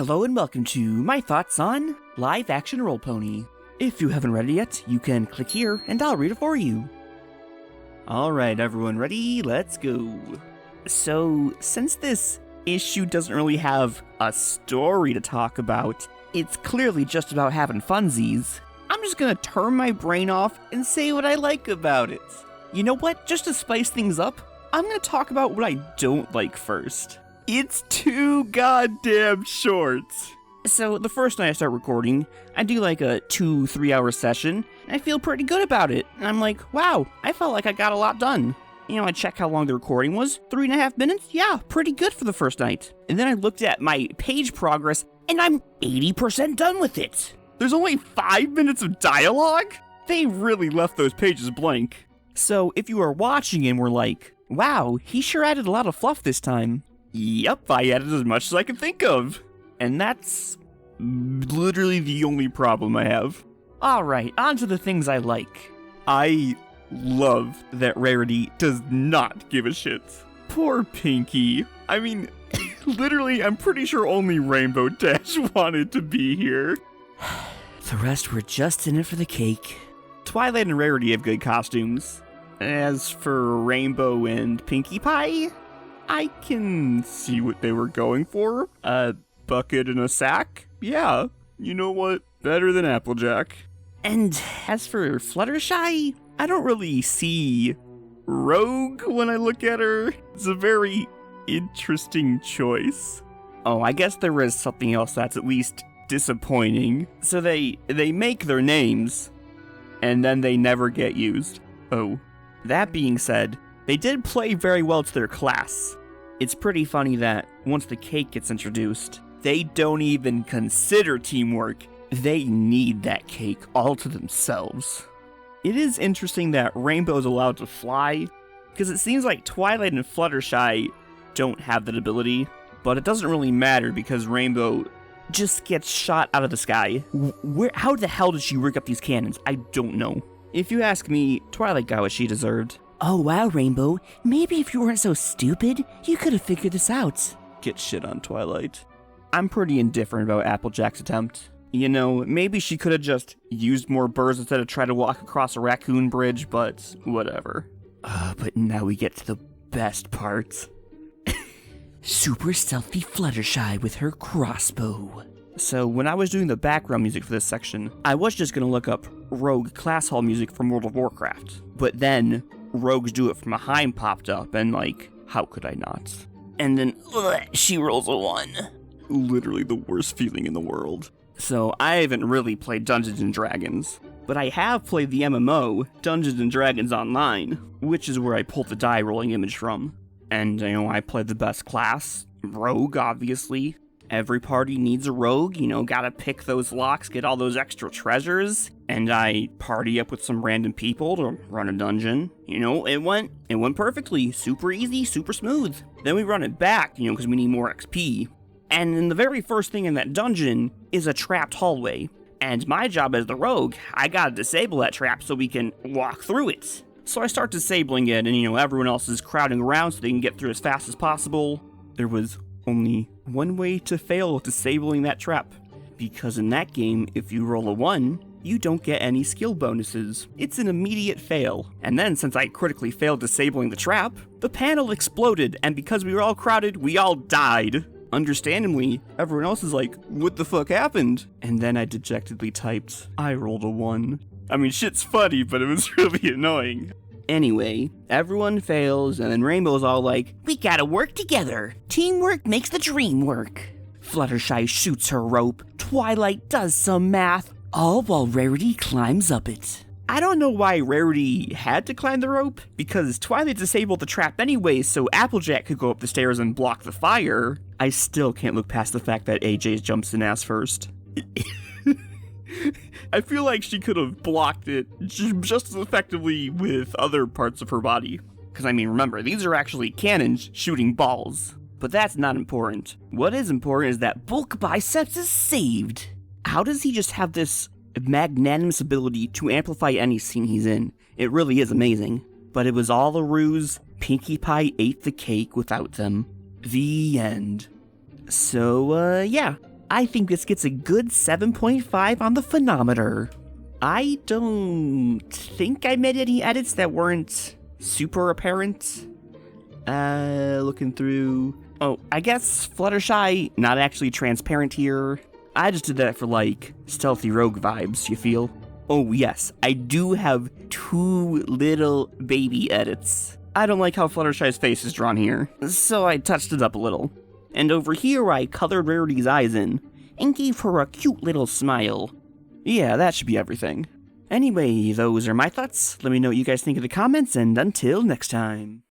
Hello and welcome to my thoughts on live action Roll Pony. If you haven't read it yet, you can click here and I'll read it for you. Alright everyone, ready? Let's go. So, since this issue doesn't really have a story to talk about, it's clearly just about having funsies, I'm just gonna turn my brain off and say what I like about it. You know what? Just to spice things up, I'm gonna talk about what I don't like first. It's too goddamn short. So the first night I start recording, I do like a 2-3 hour session, and I feel pretty good about it. And I'm like, wow, I felt like I got a lot done. You know, I check how long the recording was, 3.5 minutes? Yeah, pretty good for the first night. And then I looked at my page progress, and I'm 80% done with it. There's only 5 minutes of dialogue? They really left those pages blank. So if you are watching and were like, wow, he sure added a lot of fluff this time. Yep, I added as much as I could think of. And that's literally the only problem I have. Alright, on to the things I like. I love that Rarity does not give a shit. Poor Pinky. I mean, literally, I'm pretty sure only Rainbow Dash wanted to be here. The rest were just in it for the cake. Twilight and Rarity have good costumes. As for Rainbow and Pinkie Pie, I can see what they were going for. A bucket and a sack? Yeah, you know what? Better than Applejack. And as for Fluttershy, I don't really see Rogue when I look at her. It's a very interesting choice. Oh, I guess there is something else that's at least disappointing. So they make their names, and then they never get used. Oh. That being said, they did play very well to their class. It's pretty funny that once the cake gets introduced, they don't even consider teamwork. They need that cake all to themselves. It is interesting that Rainbow's allowed to fly, because it seems like Twilight and Fluttershy don't have that ability, but it doesn't really matter because Rainbow just gets shot out of the sky. How the hell did she rig up these cannons? I don't know. If you ask me, Twilight got what she deserved. Oh wow, Rainbow, maybe if you weren't so stupid, you could have figured this out. Get shit on, Twilight. I'm pretty indifferent about Applejack's attempt. You know, maybe she could have just used more birds instead of trying to walk across a raccoon bridge, but whatever. But now we get to the best part. Super stealthy Fluttershy with her crossbow. So when I was doing the background music for this section, I was just gonna look up Rogue class hall music from World of Warcraft. But then, Rogues Do It From Behind popped up, and like, how could I not? And then, she rolls a 1. Literally the worst feeling in the world. So I haven't really played Dungeons & Dragons, but I have played the MMO, Dungeons & Dragons Online, which is where I pulled the die rolling image from. And, you know, I played the best class, Rogue, obviously. Every party needs a rogue, you know, gotta pick those locks, get all those extra treasures, and I party up with some random people to run a dungeon. You know, it went perfectly, super easy, super smooth. Then we run it back, you know, because we need more XP. And then the very first thing in that dungeon is a trapped hallway. And my job as the rogue, I gotta disable that trap so we can walk through it. So I start disabling it, and you know, everyone else is crowding around so they can get through as fast as possible. There was only one way to fail disabling that trap, because in that game, if you roll a 1, you don't get any skill bonuses. It's an immediate fail. And then since I critically failed disabling the trap, the panel exploded, and because we were all crowded, we all died. Understandably, everyone else is like, what the fuck happened? And then I dejectedly typed, I rolled a 1. I mean, shit's funny, but it was really annoying. Anyway, everyone fails, and then Rainbow's all like, we gotta work together. Teamwork makes the dream work. Fluttershy shoots her rope. Twilight does some math, all while Rarity climbs up it. I don't know why Rarity had to climb the rope, because Twilight disabled the trap anyway so Applejack could go up the stairs and block the fire. I still can't look past the fact that AJ jumps in ass first. I feel like she could have blocked it just as effectively with other parts of her body. Because I mean, remember, these are actually cannons shooting balls. But that's not important. What is important is that Bulk Biceps is saved. How does he just have this magnanimous ability to amplify any scene he's in? It really is amazing. But it was all a ruse. Pinkie Pie ate the cake without them. The end. So, yeah. I think this gets a good 7.5 on the phenometer. I don't think I made any edits that weren't super apparent. Looking through... Oh, I guess Fluttershy, not actually transparent here. I just did that for, like, stealthy rogue vibes, you feel? Oh, yes, I do have 2 little baby edits. I don't like how Fluttershy's face is drawn here, so I touched it up a little. And over here, I colored Rarity's eyes in, and gave her a cute little smile. Yeah, that should be everything. Anyway, those are my thoughts. Let me know what you guys think in the comments, and until next time.